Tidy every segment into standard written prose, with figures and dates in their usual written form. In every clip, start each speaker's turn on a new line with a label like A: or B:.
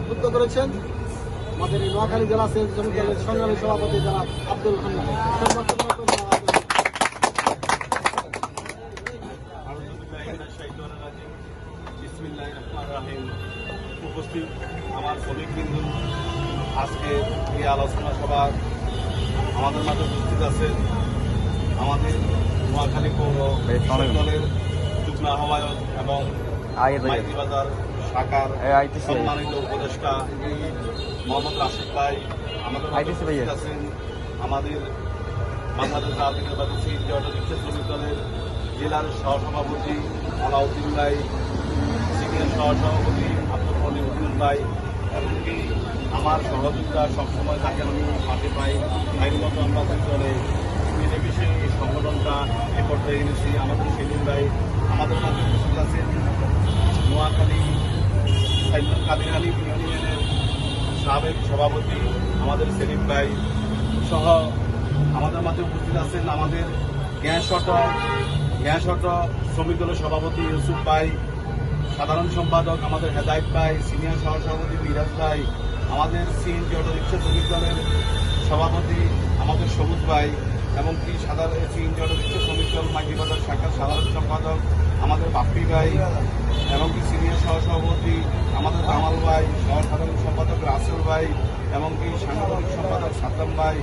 A: উদ্বুদ্ধ করেছেন আমাদের এই নোয়াখালী জেলা শ্রমিক দলের সংগ্রামী সভাপতি জনাব আব্দুল হান্নান।
B: উপস্থিত আমার শ্রমিকবৃন্দ, আজকে এই আলোচনা সভা আমাদের মাঝে উপস্থিত আছেন আমাদের নোয়াখালী পৌর দলের যুগ্ম আহ্বায়ক এবং মাইতিবাজার শাখার সম্মানিত উপদেষ্টা মোহাম্মদ রাশিদ ভাই, আমাদের উপস্থিত আছেন আমাদের বাংলাদেশ জাতীয়তাবাদী সিএনজি অটো রিক্সা শ্রমিক দলের জেলার সহসভাপতি আলাউদ্দিন ভাই, সিনিয়র সহসভাপতি আব্দুল মনির উদ্দিন ভাই, এমনকি আমার সহযোগিতা সবসময় তাকে আমি মাঠে পাই। আইন মতো আমরা দুজনে মিলেমিশে এই সংগঠনটা এ পর্যায়ে এনেছি। আমাদের সেলিম ভাই আমাদের মাঝে উপস্থিত আছেন নোয়াখালী কাদির আলী ইউনিয়নের সাবেক সভাপতি আমাদের সেলিম ভাই সহ আমাদের মাঝে উপস্থিত আছেন আমাদের গ্যাস অটো শ্রমিক দলের সভাপতি ইউসুফ ভাই, সাধারণ সম্পাদক আমাদের হেদায়েত ভাই, সিনিয়র সহসভাপতি মিরাজ ভাই, আমাদের সিএনজি অটো রিক্সা শ্রমিক দলের সভাপতি আমাদের সবুজ ভাই, এমনকি সাধারণ সিএনজি অটো রিক্সা শ্রমিক দল মাইতিবাজার শাখার সাধারণ সম্পাদক আমাদের বাপ্পি ভাই, এমনকি সিনিয়র সহসভাপতি আমাদের কামাল ভাই, সাধারণ সম্পাদক রাসেল ভাই, এমনকি সাংগঠনিক সম্পাদক সাদ্দাম ভাই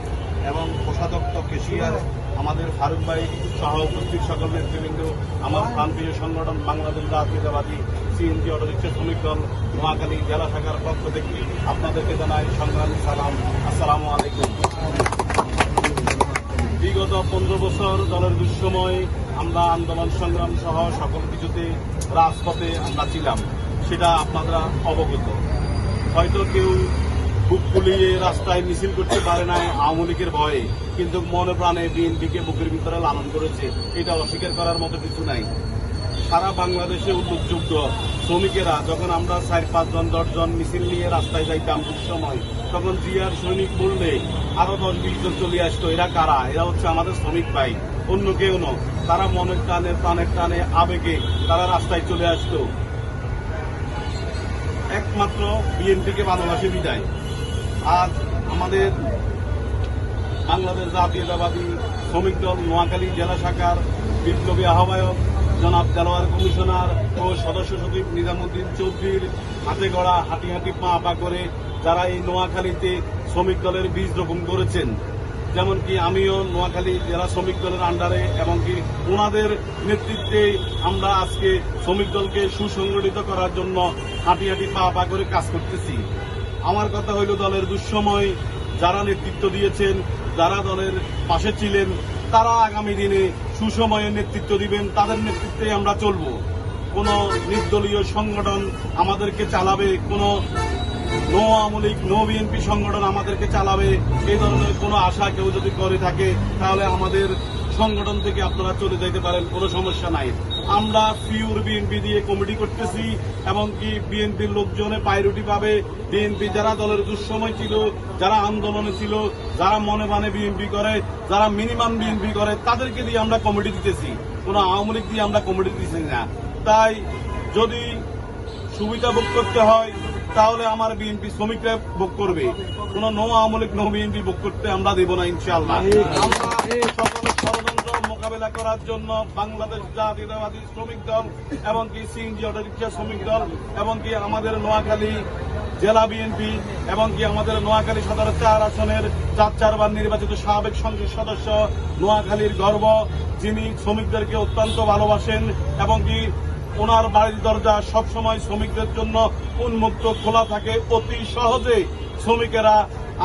B: এবং কোষাধ্যক্ষ কেশিয়ার আমাদের ফারুক ভাই সহ উপস্থিত সকল নেতৃবৃন্দ, আমার প্রান্তীয় সংগঠন বাংলাদেশ জাতীয়তাবাদী সিএনজি অটো রিক্সা শ্রমিক দল নোয়াখালী জেলা শাখার পক্ষ থেকে আপনাদেরকে জানাই সংগ্রামী সালাম। আসসালামু আলাইকুম। বিগত 15 বছর দলের দুঃসময় আমরা আন্দোলন সংগ্রাম সহ সকল কিছুতে রাজপথে আমরা ছিলাম, সেটা আপনারা অবগত। হয়তো কেউ বুক ফুলিয়ে রাস্তায় মিছিল করতে পারে নাই আওয়ামী লীগের ভয়ে, কিন্তু মনে প্রাণে বিএনপিকে বুকের ভিতরে লালন করেছে, এটা অস্বীকার করার মতো কিছু নাই। সারা বাংলাদেশে উল্লেখযোগ্য শ্রমিকেরা যখন আমরা 4-5 জন 10 জন মিছিল নিয়ে রাস্তায় যাইতাম দুঃসময়, তখন জিয়ার সৈনিক বললে আরো 10-20 জন চলে আসতো। এরা কারা? এরা হচ্ছে আমাদের শ্রমিক ভাই, অন্য কেউ নয়। তারা মনের টানে প্রাণের টানে আবেগে তারা রাস্তায় চলে আসতো, একমাত্র বিএনপিকে ভালোবাসে বিদায়। আজ আমাদের বাংলাদেশ জাতীয়তাবাদী শ্রমিক দল নোয়াখালী জেলা শাখার বিপ্লবী আহ্বায়ক জনাব দেলোয়ার কমিশনার ও সদস্য সচিব নিজামুদ্দিন চৌধুরীর হাতে গড়া হাঁটি হাঁটি পা পা করে যারা এই নোয়াখালীতে শ্রমিক দলের বীজ রোপণ করেছেন, যেমনকি আমিও নোয়াখালী জেলা শ্রমিক দলের আন্ডারে এমনকি ওনাদের নেতৃত্বে আমরা আজকে শ্রমিক দলকে সুসংগঠিত করার জন্য হাঁটি হাঁটি পা পা করে কাজ করতেছি। আমার কথা হইল, দলের দুঃসময় যারা নেতৃত্ব দিয়েছেন, যারা দলের পাশে ছিলেন, তারা আগামী দিনে সুসময়ে নেতৃত্ব দিবেন, তাদের নেতৃত্বে আমরা চলব। কোন নির্দলীয় সংগঠন আমাদেরকে চালাবে, কোন no Awami League no BNP সংগঠন আমাদেরকে চালাবে, এই ধরনের কোনো আশা কেউ যদি করে থাকে তাহলে আমাদের সংগঠন থেকে আপনারা চলে যেতে পারেন, কোনো সমস্যা নাই। আমরা পিওর বিএনপি দিয়ে কমিটি করতেছি, এমনকি বিএনপির লোকজনে প্রায়োরিটি পাবে। বিএনপি যারা দলের দুঃসময় ছিল, যারা আন্দোলনে ছিল, যারা মনে মানে বিএনপি করে, যারা মিনিমাম বিএনপি করে, তাদেরকে দিয়ে আমরা কমিটি দিতেছি, কোনো আওয়ামী লীগ দিয়ে আমরা কমিটি দিতেছি না। তাই যদি সুবিধা ভোগ করতে হয় তাহলে আমার বিএনপি শ্রমিকরা ভোগ করবে, কোন no Awami League no BNP ভোগ করতে আমরা দেব না ইনশাআল্লাহ। আমরা সকল ষড়যন্ত্র মোকাবেলা করার জন্য বাংলাদেশ জাতীয়তাবাদী শ্রমিক দল এমনকি সিএনজি অটো রিক্সা শ্রমিক দল এমনকি আমাদের নোয়াখালী জেলা বিএনপি এমনকি আমাদের নোয়াখালী সদর 4 আসনের 4 বার নির্বাচিত সাবেক সংসদ সদস্য, নোয়াখালীর গর্ব, যিনি শ্রমিকদেরকে অত্যন্ত ভালোবাসেন এমনকি ওনার বাড়ির দরজা সবসময় শ্রমিকদের জন্য উন্মুক্ত খোলা থাকে। অতি সহজে শ্রমিকেরা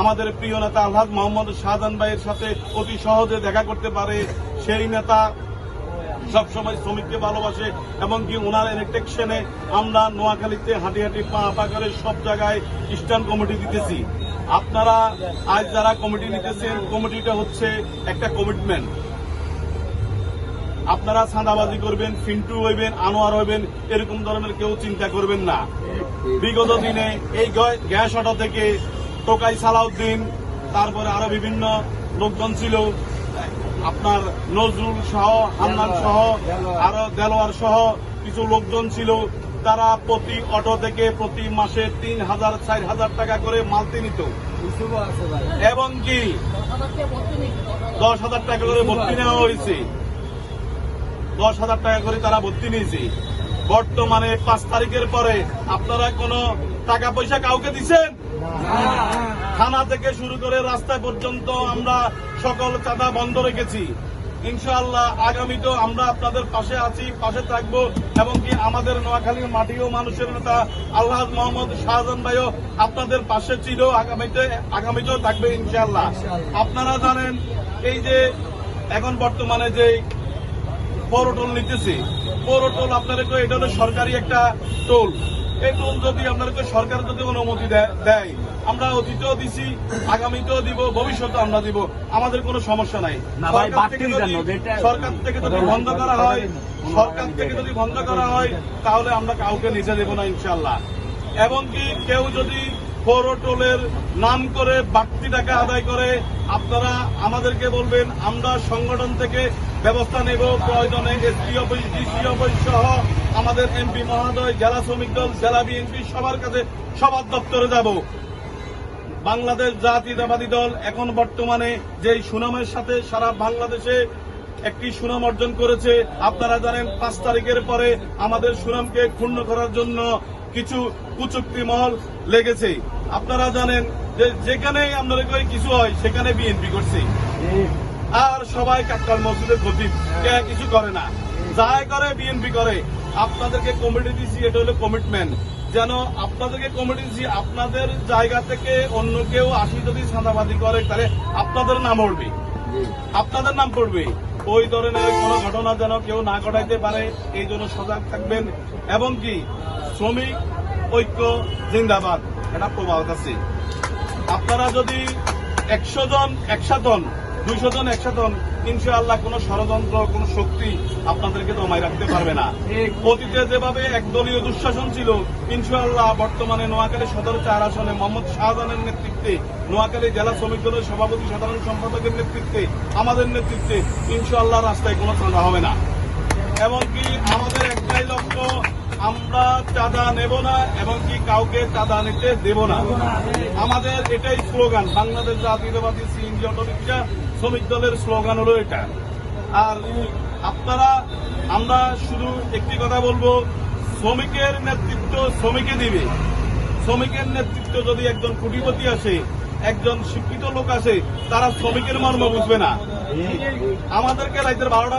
B: আমাদের প্রিয় নেতা আলহাজ মোহাম্মদ শাহজাহান ভাইয়ের সাথে অতি সহজে দেখা করতে পারে। সেই নেতা সবসময় শ্রমিককে ভালোবাসে এমনকি ওনার ইলেকশনে আমরা নোয়াখালীতে হাঁটি হাঁটি পা পা করে সব জায়গায় স্ট্যান্ড কমিটি দিতেছি। আপনারা আজ যারা কমিটি নিতেছেন, কমিটিটা হচ্ছে একটা কমিটমেন্ট। আপনারা চাঁদাবাজি করবেন, ফিন্টু হইবেন, আনোয়ার হইবেন, এরকম ধরনের কেউ চিন্তা করবেন না। বিগত দিনে এই গ্যাস অটো থেকে টোকাই সালাউদ্দিন, তারপরে আরো বিভিন্ন লোকজন ছিল, আপনার নজরুল সহ, হান্নান সহ, আরো দেলোয়ার সহ কিছু লোকজন ছিল, তারা প্রতি অটো থেকে প্রতি মাসে 3,000 4,000 টাকা করে মালতি নিত এবং কি 10,000 টাকা করে ভর্তি নেওয়া হয়েছে। 10,000 টাকা করে তারা ভর্তি নিয়েছে। বর্তমানে 5 তারিখের পরে আপনারা কোনো টাকা পয়সা কাউকে দিচ্ছেন? থানা থেকে শুরু করে রাস্তা পর্যন্ত আমরা সকল চাঁদা বন্ধ রেখেছি। ইনশাআল্লাহ আগামীতেও আমরা আপনাদের পাশে আছি, পাশে থাকবো এবং কি আমাদের নোয়াখালীর মাটি ও মানুষের নেতা আলহাজ মোহাম্মদ শাহজাহান ভাইও আপনাদের পাশে ছিল, আগামীতেও থাকবে ইনশাআল্লাহ। আপনারা জানেন এই যে এখন বর্তমানে যে পৌরটোল নিতেছে, পৌরটোল আপনাদেরকে এটা হলো সরকারি একটা টোল। এই টোল যদি আপনাদেরকে সরকার যদি অনুমতি দেয়, আমরা অতীতেও দিছি, আগামীতেও দিব, ভবিষ্যতে আমরা দিব, আমাদের কোনো সমস্যা নাই। সরকার থেকে যদি বন্ধ করা হয়, তাহলে আমরা কাউকে নিচে দেব না ইনশাআল্লাহ। এবং কি কেউ যদি পৌরটোলের নাম করে বাড়তি টাকা আদায় করে, আপনারা আমাদেরকে বলবেন, আমরা সংগঠন থেকে ব্যবস্থা নেব। প্রয়োজনে এসপি অফিস, ডিসি অফিস সহ আমাদের এমপি মহোদয়, জেলা শ্রমিক দল, জেলা বিএনপি সবার কাছে, সবার দপ্তরে যাব। বাংলাদেশ জাতীয়তাবাদী দল এখন বর্তমানে যে সুনামের সাথে সারা বাংলাদেশে একটি সুনাম অর্জন করেছে। আপনারা জানেন 5 তারিখের পরে আমাদের সুনামকে ক্ষুণ্ণ করার জন্য কিছু কুচুক্তি মহল লেগেছে। আপনারা জানেন যে যেখানেই আপনাদের কিছু হয় সেখানে বিএনপি করছে, আর সবাই কাকতাল মসজিদের খতিব, কে কিছু করে না, যাই করে বিএনপি করে। আপনাদেরকে কমিটি দিচ্ছি, এটা হলো কমিটমেন্ট, যেন আপনাদেরকে কমিটি দিচ্ছি, আপনাদের জায়গা থেকে অন্য কেউ আসি যদি চাঁদাবাদি করে তাহলে আপনাদের নাম উঠবে, আপনাদের নাম পড়বে। ওই ধরনের কোনো ঘটনা যেন কেউ না ঘটাইতে পারে, এই জন্য সজাগ থাকবেন। এবং কি শ্রমিক ঐক্য জিন্দাবাদ, এটা প্রবাহ আছে। আপনারা যদি 100 জন একসাথে হন, 200 জন একসাথে হন, ইনশাআল্লাহ কোন ষড়যন্ত্র, কোন শক্তি আপনাদেরকে দমায় রাখতে পারবে না। অতীতে যেভাবে একদলীয় দুঃশাসন ছিল, ইনশাআল্লাহ বর্তমানে নোয়াখালী সদর 4 আসনে মোহাম্মদ শাহজাহানের নেতৃত্বে, নোয়াখালী জেলা শ্রমিক দলের সভাপতি সাধারণ সম্পাদকের নেতৃত্বে, আমাদের নেতৃত্বে ইনশাআল্লাহ রাস্তায় কোনো চাঁদা হবে না। এমনকি আমাদের একটাই লক্ষ্য, আমরা চাঁদা নেব না এবং কি কাউকে চাঁদা নিতে দেব না। আমাদের এটাই স্লোগান, বাংলাদেশ জাতীয়তাবাদী সিএনজি অটোরিকশা শ্রমিক দলের স্লোগান হলো এটা। আর আমরা শুধু একটি কথা বলবো, শ্রমিকের নেতৃত্ব শ্রমিকে দিবে। শ্রমিকের নেতৃত্ব যদি একজন কোটিপতি আসে, একজন শিক্ষিত লোক আসে, তারা শ্রমিকের মর্ম বুঝবে না। আমাদেরকে রাতের 12টা